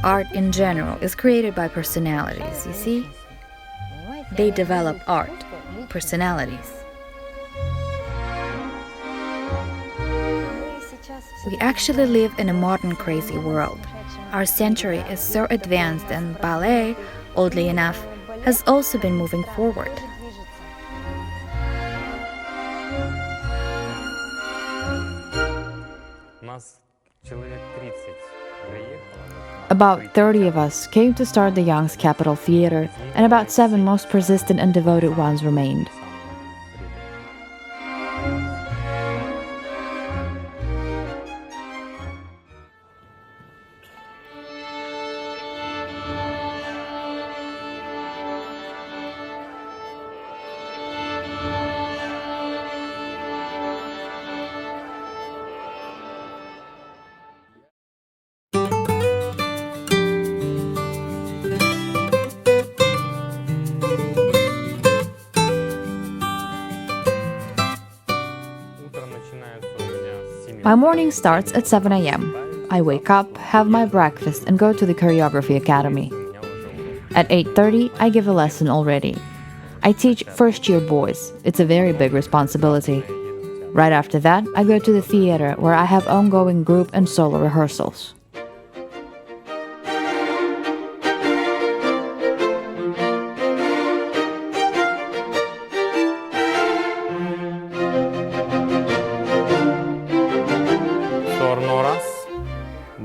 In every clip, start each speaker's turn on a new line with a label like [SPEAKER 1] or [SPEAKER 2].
[SPEAKER 1] Art in general is created by personalities, you see? They develop art, personalities. We actually live in a modern crazy world. Our century is so advanced and ballet, oddly enough, has also been moving forward.
[SPEAKER 2] About 30 of us came to start the Young's Capital Theatre, and about 7 most persistent and devoted ones remained. My morning starts at 7 a.m. I wake up, have my breakfast, and go to the choreography academy. At 8:30, I give a lesson already. I teach first-year boys. It's a very big responsibility. Right after that, I go to the theater, where I have ongoing group and solo rehearsals.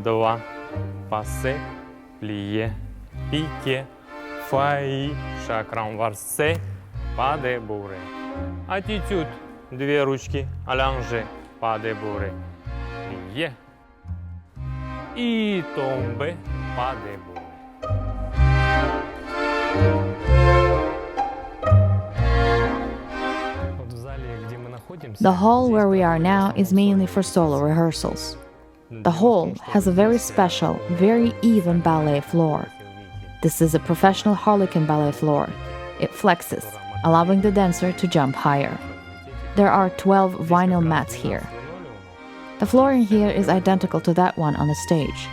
[SPEAKER 3] Два, пассе, плие, пике, фаи, шакрам варсе, pas de bourre. Attitude, 2 ручки, allonge, pas de bourre. Plie. И tombe, pas de bourre.
[SPEAKER 2] The hall where we are now is mainly for solo rehearsals. The hall has a very special, very even ballet floor. This is a professional harlequin ballet floor. It flexes, allowing the dancer to jump higher. There are 12 vinyl mats here. The flooring here is identical to that one on the stage.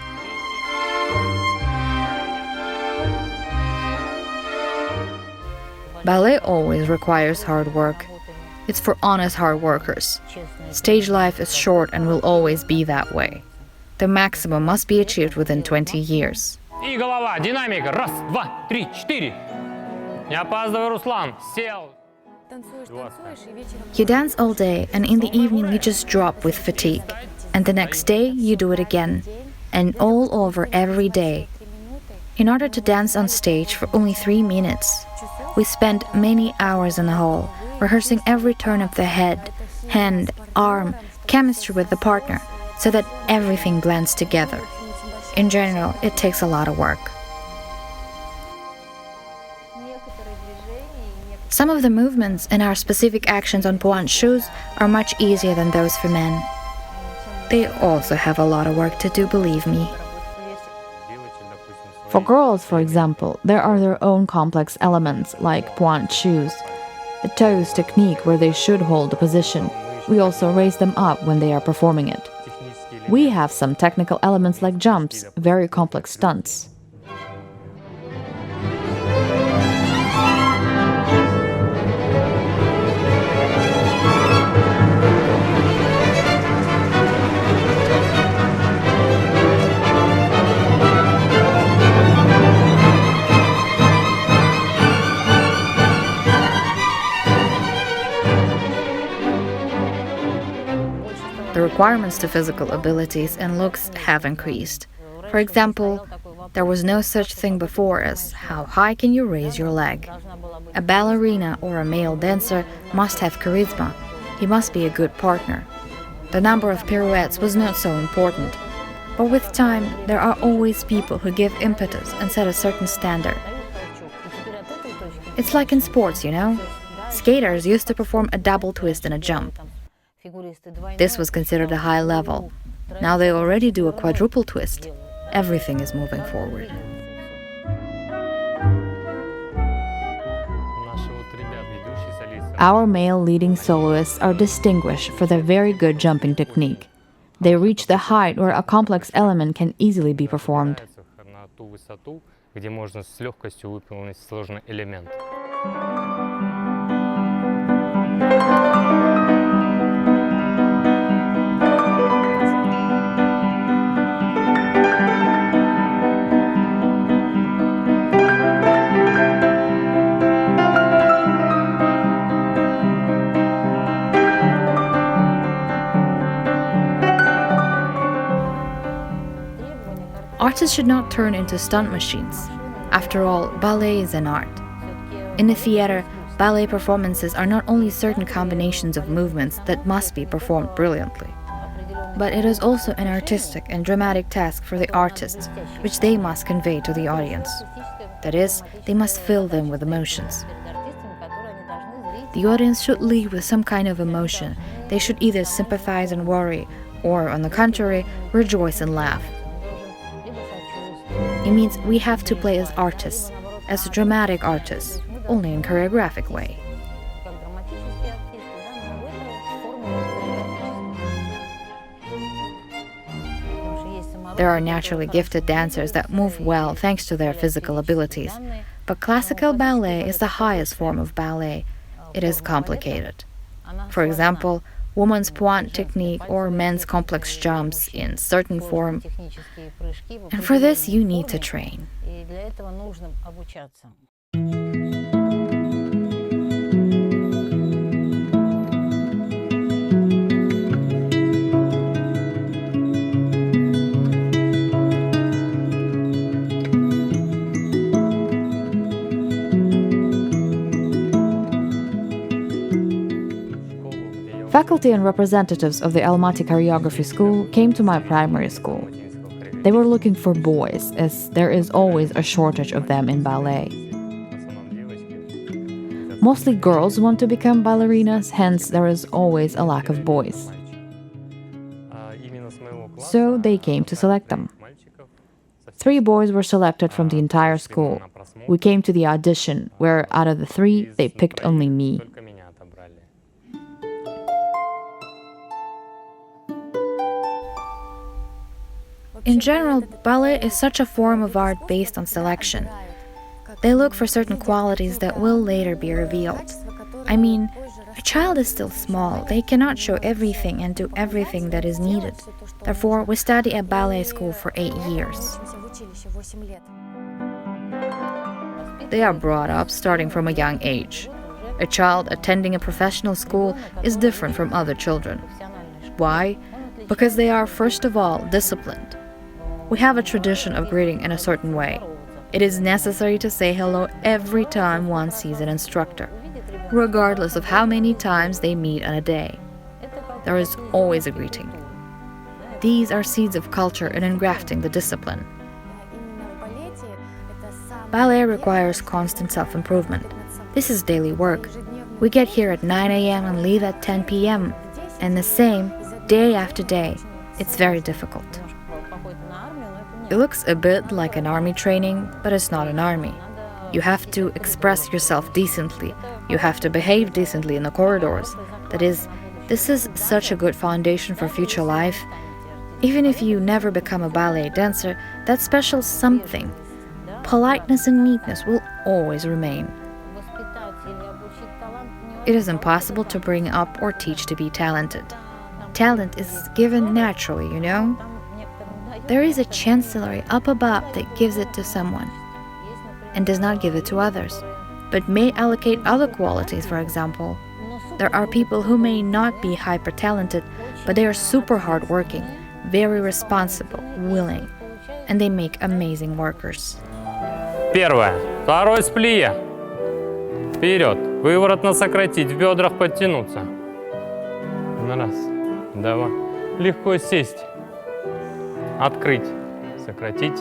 [SPEAKER 1] Ballet always requires hard work. It's for honest hard workers. Stage life is short and will always be that way. The maximum must be achieved within 20 years.
[SPEAKER 3] И голова, динамика. 1, 2, 3, 4. Не опаздывай, Руслан. Сел.
[SPEAKER 1] You dance all day, and in the evening you just drop with fatigue. And the next day you do it again, and all over every day. In order to dance on stage for only 3 minutes, we spend many hours in the hall, rehearsing every turn of the head, hand, arm, chemistry with the partner, so that everything blends together. In general, it takes a lot of work. Some of the movements and our specific actions on pointe shoes are much easier than those for men. They also have a lot of work to do, believe me.
[SPEAKER 2] For girls, for example, there are their own complex elements, like pointe shoes. The toes technique where they should hold the position. We also raise them up when they are performing it. We have some technical elements like jumps, very complex stunts.
[SPEAKER 1] The requirements to physical abilities and looks have increased. For example, there was no such thing before as how high can you raise your leg. A ballerina or a male dancer must have charisma. He must be a good partner. The number of pirouettes was not so important. But with time, there are always people who give impetus and set a certain standard. It's like in sports, you know? Skaters used to perform a double twist and a jump. This was considered a high level. Now they already do a quadruple twist. Everything is moving forward.
[SPEAKER 2] Our male leading soloists are distinguished for their very good jumping technique. They reach the height where a complex element can easily be performed.
[SPEAKER 3] ту высоту, где можно с легкостью выполнить сложный элемент.
[SPEAKER 1] Artists should not turn into stunt machines. After all, ballet is an art. In a theater, ballet performances are not only certain combinations of movements that must be performed brilliantly, but it is also an artistic and dramatic task for the artists, which they must convey to the audience. That is, they must fill them with emotions. The audience should leave with some kind of emotion. They should either sympathize and worry, or, on the contrary, rejoice and laugh. It means we have to play as artists, as dramatic artists, only in a choreographic way. There are naturally gifted dancers that move well thanks to their physical abilities, but classical ballet is the highest form of ballet. It is complicated. For example, women's pointe technique or men's complex jumps in certain form. And for this you need to train.
[SPEAKER 2] Faculty and representatives of the Almaty Choreography School came to my primary school. They were looking for boys, as there is always a shortage of them in ballet. Mostly girls want to become ballerinas, hence there is always a lack of boys. So they came to select them. 3 boys were selected from the entire school. We came to the audition, where out of the 3, they picked only me.
[SPEAKER 1] In general, ballet is such a form of art based on selection. They look for certain qualities that will later be revealed. I mean, a child is still small, they cannot show everything and do everything that is needed. Therefore, we study at ballet school for 8 years. They are brought up starting from a young age. A child attending a professional school is different from other children. Why? Because they are, first of all, disciplined. We have a tradition of greeting in a certain way. It is necessary to say hello every time one sees an instructor, regardless of how many times they meet on a day. There is always a greeting. These are seeds of culture in engrafting the discipline. Ballet requires constant self-improvement. This is daily work. We get here at 9 a.m. and leave at 10 p.m. And the same, day after day. It's very difficult. It looks a bit like an army training, but it's not an army. You have to express yourself decently. You have to behave decently in the corridors. That is, this is such a good foundation for future life. Even if you never become a ballet dancer, that special something, politeness and neatness, will always remain. It is impossible to bring up or teach to be talented. Talent is given naturally, you know? There is a chancellery up above that gives it to someone and does not give it to others, but may allocate other qualities. For example, there are people who may not be hyper-talented, but they are super hard-working, very responsible, willing, and they make amazing workers.
[SPEAKER 3] Первое. Второй с плие. Вперед. Выворотно сократить, в бедрах подтянуться. Раз. Два. Легко сесть. Открыть. Сократить.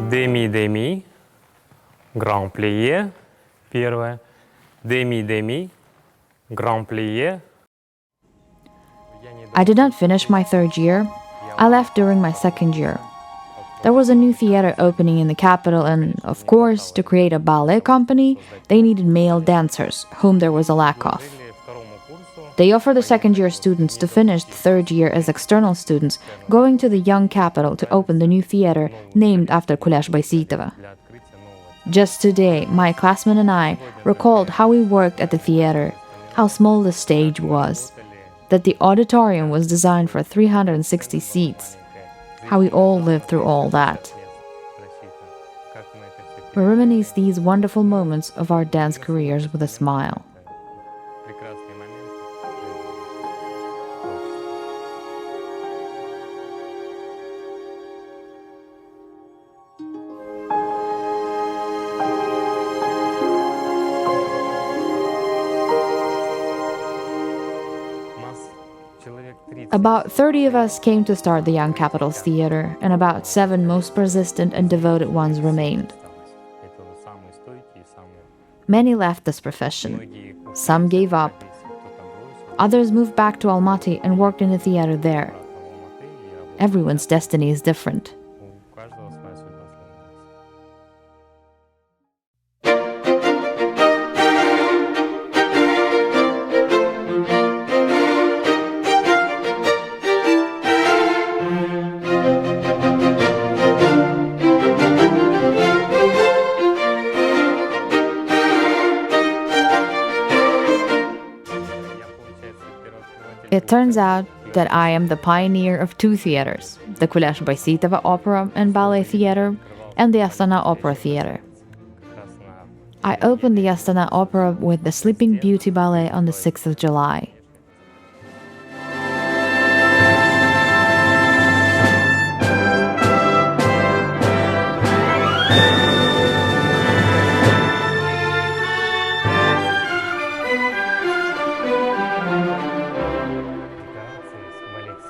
[SPEAKER 3] Деми-деми. Гран-плие. Первое. Деми-деми. Гран-плие.
[SPEAKER 2] I did not finish my 3rd year. I left during my 2nd year. There was a new theater opening in the capital and, of course, to create a ballet company, they needed male dancers, whom there was a lack of. They offer the second-year students to finish the third year as external students, going to the young capital to open the new theater named after Kulesh Baisitova. Just today, my classmate and I recalled how we worked at the theater, how small the stage was, that the auditorium was designed for 360 seats, how we all lived through all that. We reminisce these wonderful moments of our dance careers with a smile. About 30 of us came to start the Young Capitals Theater, and about 7 most persistent and devoted ones remained. Many left this profession. Some gave up. Others moved back to Almaty and worked in the theater there. Everyone's destiny is different. It turns out that I am the pioneer of 2 theaters, the Kulesh Baisitova Opera and Ballet Theater and the Astana Opera Theater. I opened the Astana Opera with the Sleeping Beauty Ballet on the 6th of July.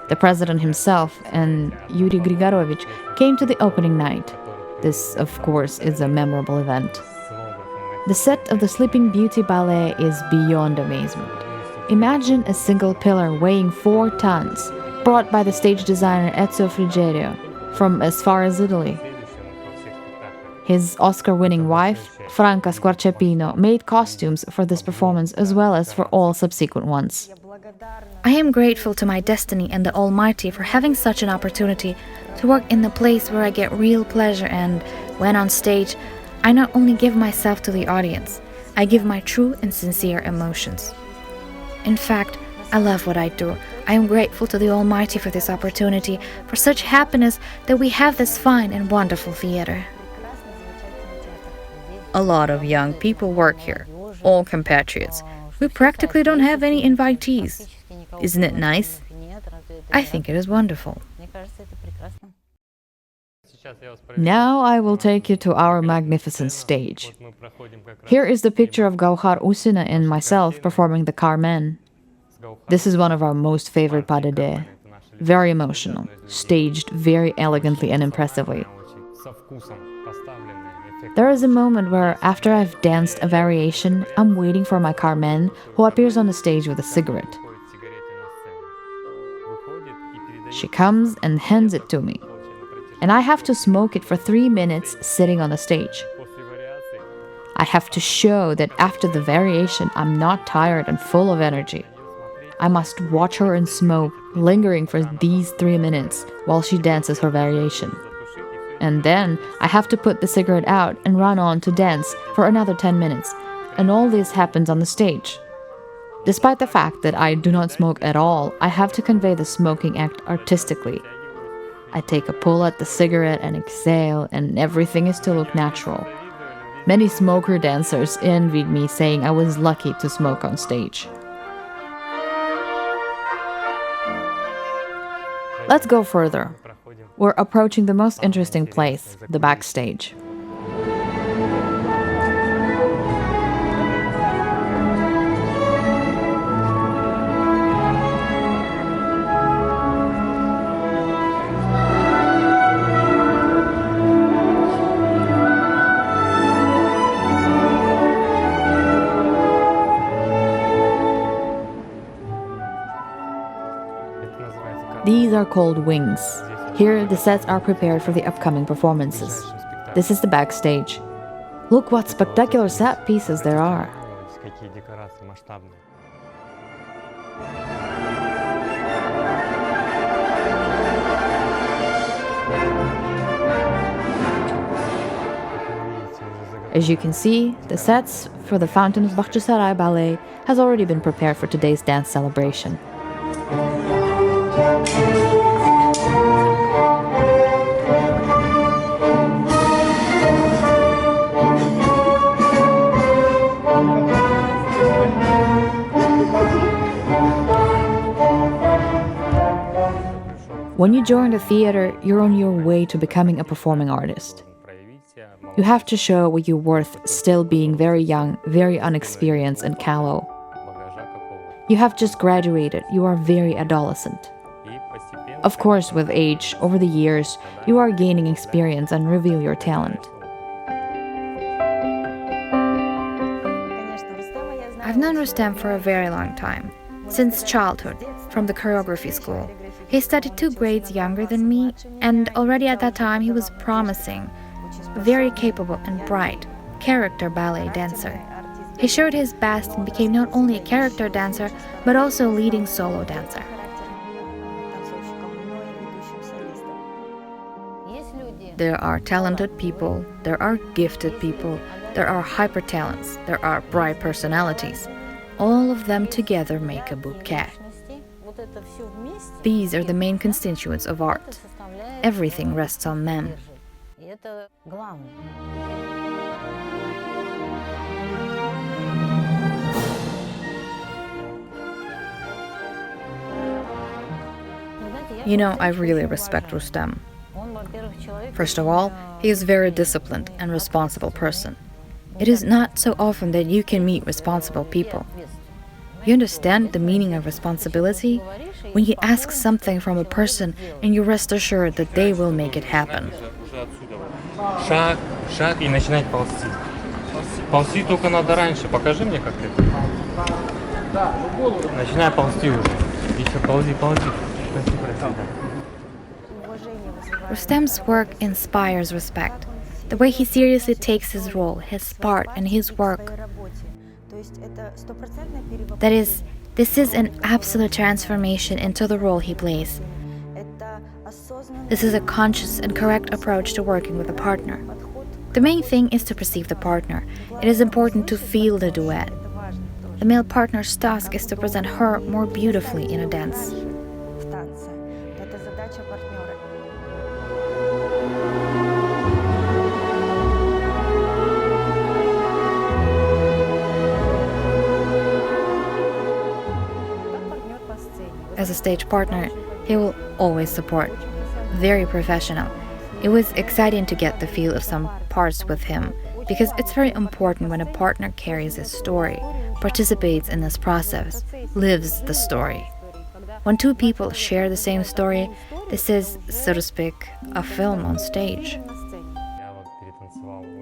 [SPEAKER 2] The president himself and Yuri Grigorovich came to the opening night. This, of course, is a memorable event. The set of the Sleeping Beauty Ballet is beyond amazement. Imagine a single pillar weighing 4 tons, brought by the stage designer Ezio Frigerio from as far as Italy. His Oscar-winning wife, Franca Squarciapino, made costumes for this performance as well as for all subsequent ones.
[SPEAKER 1] I am grateful to my destiny and the Almighty for having such an opportunity to work in the place where I get real pleasure, and when on stage, I not only give myself to the audience, I give my true and sincere emotions. In fact, I love what I do. I am grateful to the Almighty for this opportunity, for such happiness that we have this fine and wonderful theater. A lot of young people work here, all compatriots. We practically don't have any invitees. Isn't it nice? I think it is wonderful.
[SPEAKER 2] Now I will take you to our magnificent stage. Here is the picture of Gauhar Usina and myself performing the Carmen. This is one of our most favorite pas de deux. Very emotional, staged very elegantly and impressively. There is a moment where, after I've danced a variation, I'm waiting for my Carmen, who appears on the stage with a cigarette. She comes and hands it to me, and I have to smoke it for 3 minutes sitting on the stage. I have to show that after the variation, I'm not tired and full of energy. I must watch her and smoke, lingering for these 3 minutes while she dances her variation. And then I have to put the cigarette out and run on to dance for another 10 minutes, and all this happens on the stage. Despite the fact that I do not smoke at all, I have to convey the smoking act artistically. I take a pull at the cigarette and exhale, and everything is to look natural. Many smoker dancers envied me, saying I was lucky to smoke on stage. Let's go further. We're approaching the most interesting place, the backstage. These are called wings. Here, the sets are prepared for the upcoming performances. This is the backstage. Look what spectacular set pieces there are. As you can see, the sets for the Fountain of Bakhchisarai Ballet has already been prepared for today's dance celebration. When you join the theater, you're on your way to becoming a performing artist. You have to show what you're worth still being very young, very unexperienced and callow. You have just graduated, you are very adolescent. Of course, with age, over the years, you are gaining experience and reveal your talent.
[SPEAKER 1] I've known Rustem for a very long time, since childhood, from the choreography school. He studied 2 grades younger than me, and already at that time he was promising, very capable and bright character ballet dancer. He showed his best and became not only a character dancer, but also a leading solo dancer. There are talented people, there are gifted people, there are hyper talents, there are bright personalities. All of them together make a bouquet. These are the main constituents of art. Everything rests on them. You know, I really respect Rustem. First of all, he is a very disciplined and responsible person. It is not so often that you can meet responsible people. You understand the meaning of responsibility? When you ask something from a person and you rest assured that they will make it happen.
[SPEAKER 3] Шаг, шаг и начинать ползти. Ползти только надо раньше. Покажи мне, как ты. Начинай ползти уже. Еще ползи, ползи.
[SPEAKER 1] Rustem's work inspires respect. The way he seriously takes his role, his part, and his work. That is, this is an absolute transformation into the role he plays. This is a conscious and correct approach to working with a partner. The main thing is to perceive the partner. It is important to feel the duet. The male partner's task is to present her more beautifully in a dance. As a stage partner, he will always support. Very professional. It was exciting to get the feel of some parts with him, because it's very important when a partner carries a story, participates in this process, lives the story. When 2 people share the same story, this is, so to speak, a film on stage.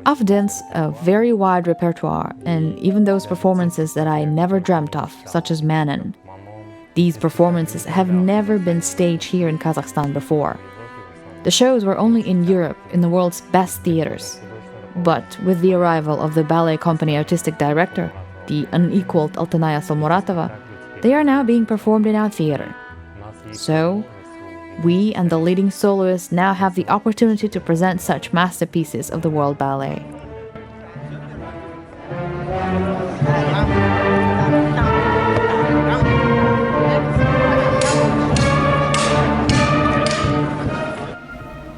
[SPEAKER 2] I've danced a very wide repertoire, and even those performances that I never dreamt of, such as Manon. These performances have never been staged here in Kazakhstan before. The shows were only in Europe, in the world's best theaters. But with the arrival of the ballet company artistic director, the unequaled Altanaya Solmuratova, they are now being performed in our theater. So, we and the leading soloists now have the opportunity to present such masterpieces of the world ballet.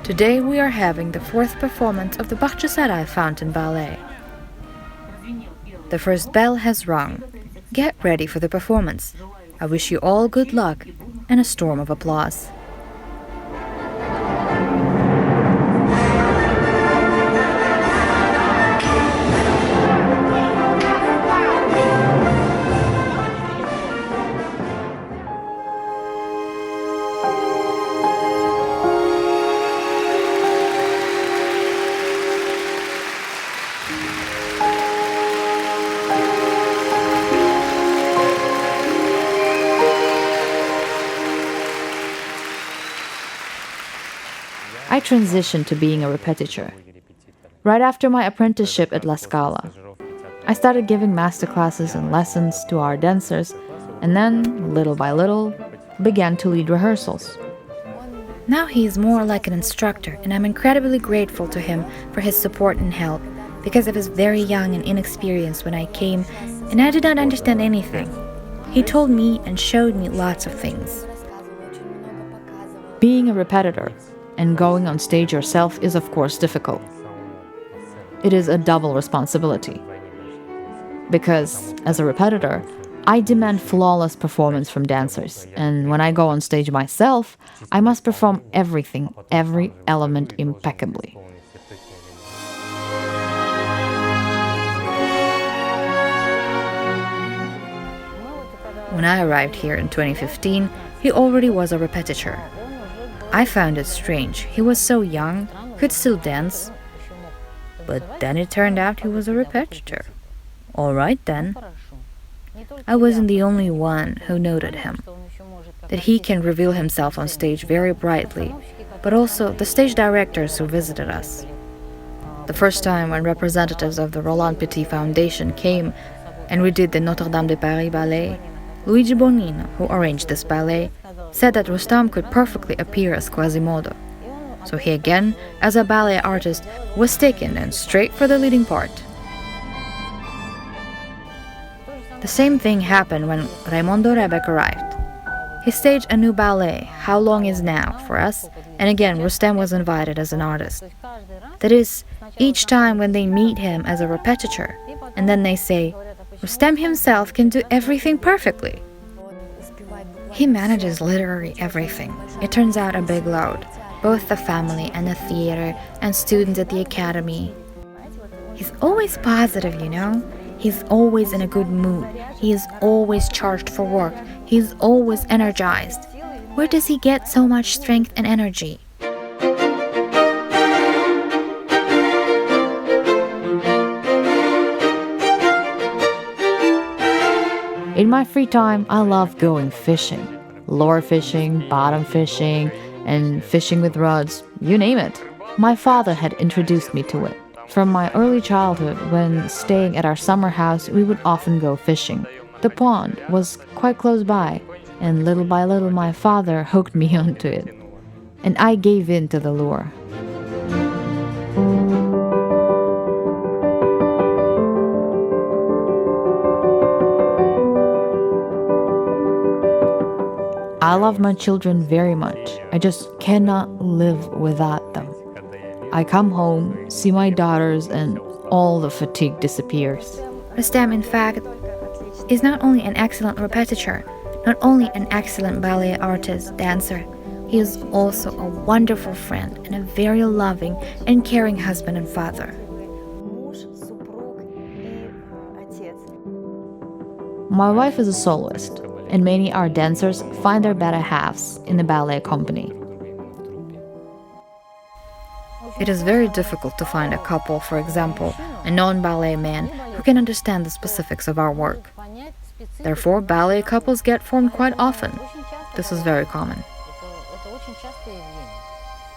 [SPEAKER 1] Today we are having the 4th performance of the Bakhchisarai Fountain Ballet. The first bell has rung. Get ready for the performance. I wish you all good luck and a storm of applause.
[SPEAKER 2] I transitioned to being a repetiteur. Right after my apprenticeship at La Scala, I started giving masterclasses and lessons to our dancers, and then, little by little, began to lead rehearsals.
[SPEAKER 1] Now he is more like an instructor, and I'm incredibly grateful to him for his support and help, because I was very young and inexperienced when I came, and I did not understand anything. He told me and showed me lots of things.
[SPEAKER 2] Being a repetitor and going on stage yourself is of course difficult. It is a double responsibility. Because, as a repetitor, I demand flawless performance from dancers, and when I go on stage myself, I must perform everything, every element impeccably.
[SPEAKER 1] When I arrived here in 2015, he already was a repetitor. I found it strange. He was so young, could still dance. But then it turned out he was a repetitor. All right then. I wasn't the only one who noted him. That he can reveal himself on stage very brightly, but also the stage directors who visited us. The first time when representatives of the Roland Petit Foundation came and we did the Notre Dame de Paris ballet, Luigi Bonino, who arranged this ballet, said that Rustem could perfectly appear as Quasimodo. So he again, as a ballet artist, was taken and straight for the leading part. The same thing happened when Raimondo Rebec arrived. He staged a new ballet, How Long Is Now, for us, and again Rustem was invited as an artist. That is, each time when they meet him as a repetitor, and then they say, Rustem himself can do everything perfectly. He manages literally everything. It turns out a big load, both the family and the theater and students at the academy. He's always positive, you know? He's always in a good mood. He is always charged for work. He's always energized. Where does he get so much strength and energy?
[SPEAKER 2] In my free time, I love going fishing. Lure fishing, bottom fishing, and fishing with rods, you name it. My father had introduced me to it. From my early childhood, when staying at our summer house, we would often go fishing. The pond was quite close by, and little by little my father hooked me onto it. And I gave in to the lure. I love my children very much. I just cannot live without them. I come home, see my daughters, and all the fatigue disappears.
[SPEAKER 1] Rustem, in fact, is not only an excellent repetitor, not only an excellent ballet artist, dancer, he is also a wonderful friend and a very loving and caring husband and father.
[SPEAKER 2] My wife is a soloist, and many art dancers find their better halves in the ballet company.
[SPEAKER 1] It is very difficult to find a couple, for example, a non-ballet man who can understand the specifics of our work. Therefore, ballet couples get formed quite often. This is very common.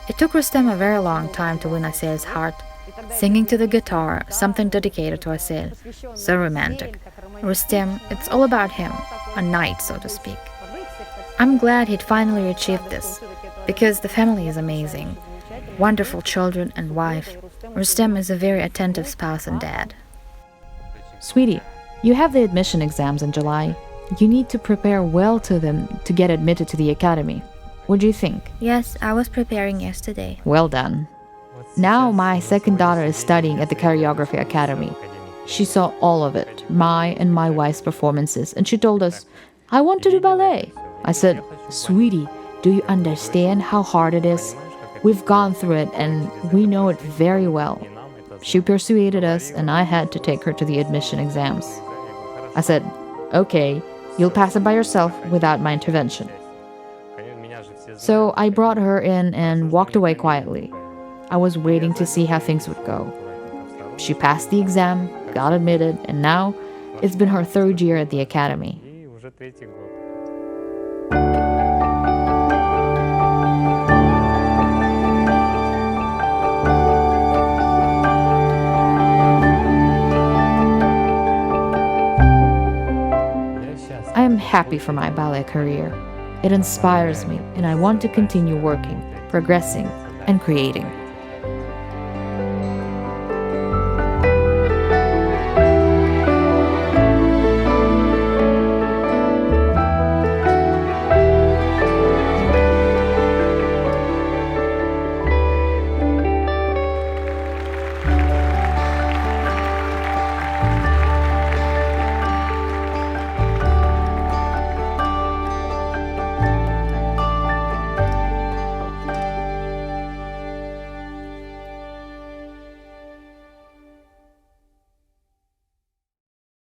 [SPEAKER 1] It took Rustem a very long time to win Asel's heart, singing to the guitar, something dedicated to Asel. So romantic. Rustem, it's all about him, a knight, so to speak. I'm glad he'd finally achieved this, because the family is amazing. Wonderful children and wife. Rustem is a very attentive spouse and dad.
[SPEAKER 2] Sweetie, you have the admission exams in July. You need to prepare well to them to get admitted to the academy. What do you think?
[SPEAKER 1] Yes, I was preparing yesterday.
[SPEAKER 2] Well done. Now my second daughter is studying at the choreography academy. She saw all of it, my and my wife's performances, and she told us, I want to do ballet. I said, sweetie, do you understand how hard it is? We've gone through it and we know it very well. She persuaded us and I had to take her to the admission exams. I said, okay, you'll pass it by yourself without my intervention. So I brought her in and walked away quietly. I was waiting to see how things would go. She passed the exam, got admitted, and now it's been her third year at the academy. happy for my ballet career. It inspires me, and I want to continue working, progressing, and creating.